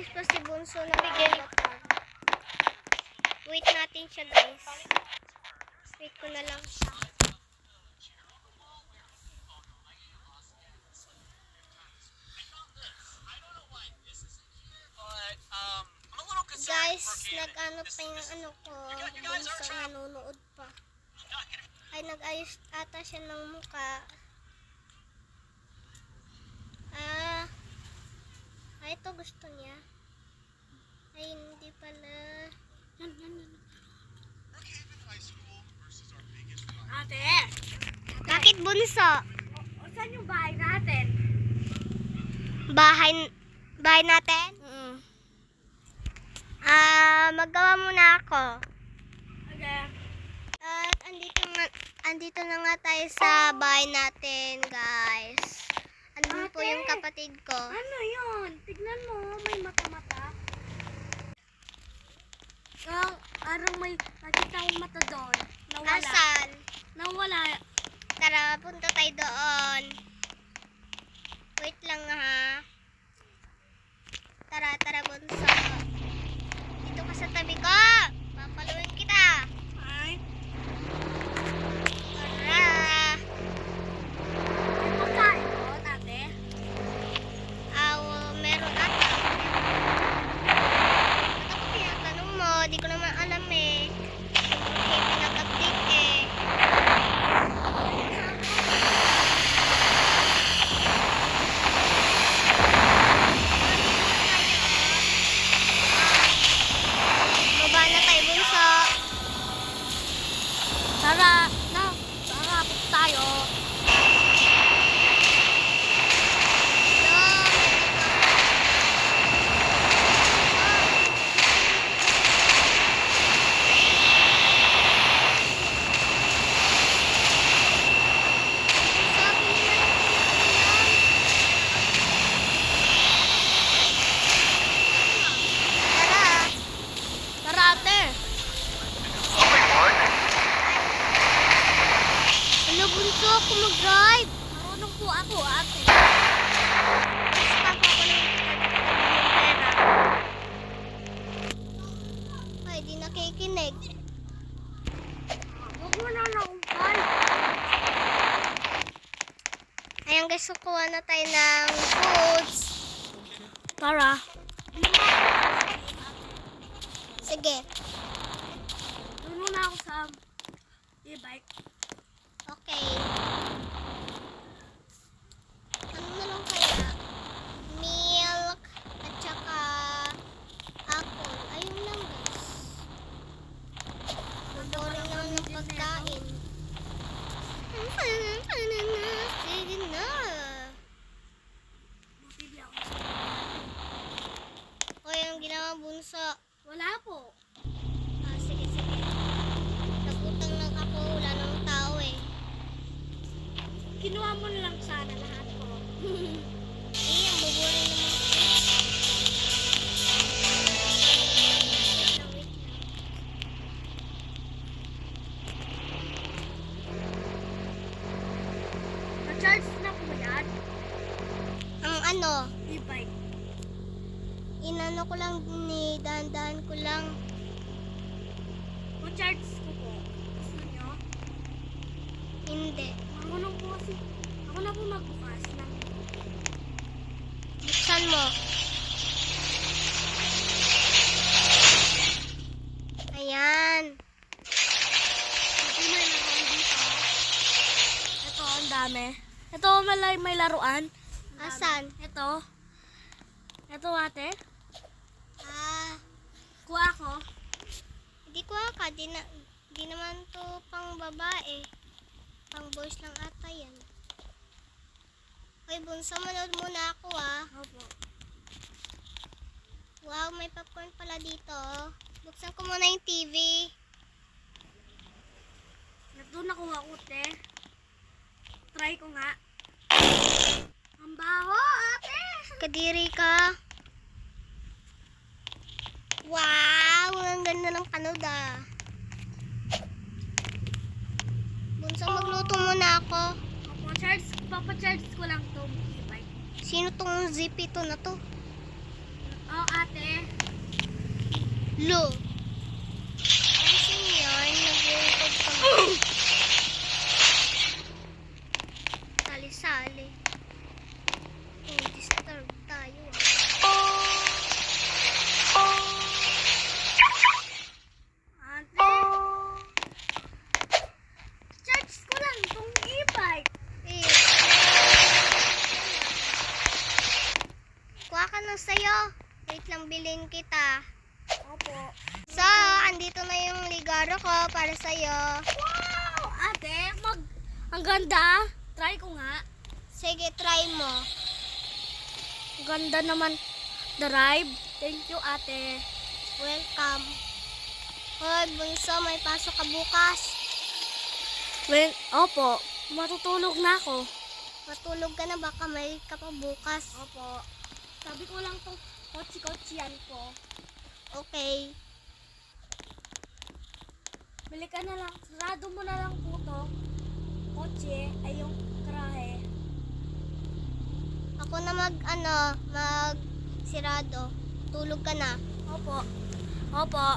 nag-aayos pa si Bunso ng batag. Wait natin siya, guys. Wait ko na lang siya. Guys, nag-ano pa yung ano ko. Bunso nanonood pa. Ay, nag-ayos ata siya ng muka. Ito gusto niya. Ay, hindi pala. Ate! Bakit, Bunso? Saan yung bahay natin? Bahay natin? Maggawa muna ako. Okay. At andito na nga tayo sa bahay natin, guys. Andun po yung kapatid ko. Ano yun? Tignan mo, may mata-mata. Arang may nakita akong mata doon. Nawala. Asan? Nawala. Tara, punta tayo doon. Wait lang ha. Tara, Bunso. Dito ka sa tabi ko. Papaluin kita. Ay. Tara. May pagkain mo, ate? Meron ata. Ba't ako tinatanong mo? Di ko naman alam eh. Okay, pinag-update eh. Baba na tayo, Bunso. Tara, punta tayo. Tara, ate. Ano, Bunso? Ako mag-drive. Marunong po ako, ate. Mas papa ko lang yung pera. Ay, di nakikinig. Huwag mo na naungkal. Ayan guys, kukuha na tayo ng foods. Tara. Sige. Doon muna ako sa e-bike. Okay. Ano na lang kaya? Milk at saka apple. Ayun lang guys. Boring naman ng pagkain. Sige na. Bumili ako. Hoy, ang ginawa, Bunso. Wala po. Sige. Nagutang lang ako. Wala namang tao eh. Kinuha mo na lang sana lahat ko. Ang buburin naman ako. Wait lang. Na-charge na po yan. Ang ano, E-bike. inano ko lang ni dahan-dahan ko lang. Ma-charge ko po. Gusto nyo? Hindi. Marunong po kasi. Ako na po magbukas ng Buksan mo. Ayan. hindi may laruan dito. Ito, ang dami. Ito, may laruan. Asan? Ito. Ito, ate. Kuha ako. Hindi ko ka. Di naman to pang babae. Pang boys lang ata yan. Hoy, Bunso, manood muna ako ah. Opo. Wow, may popcorn pala dito. Buksan ko muna yung TV. Ito, nakuha ko, te. Try ko nga. Ang baho, ate. Kadiri ka. Wow, ang ganda ng panood ah. Bunso, magluto muna ako. Papa-charge ko lang itong e-bike. Sino tong zippy to na to? Oh, ate. Lo. Pansin yan, nag-record ka. Sali-sali. Oh, disturb tayo. Ate. Charge ko lang itong e-bike. Eh. Kuha ka na sa'yo. Wait lang, bilhin kita. Opo. So, andito na yung ligaro ko para sa'yo. Wow! Ate, ang ganda. Try ko nga. Sige, try mo. Ang ganda naman. Drive. Thank you, ate. Welcome. Hoy, bunso, may pasok ka bukas. Well, opo. Matutulog na ako. Matulog ka na, baka may ka pa bukas. Opo. Sabi ko lang tong kotsi-kotsiyan ko. Okay. Bili ka na lang. Sarado mo na lang po to. Kotse ay yung karahe. Ako na mag sirado. Tulog ka na. Opo. Opo.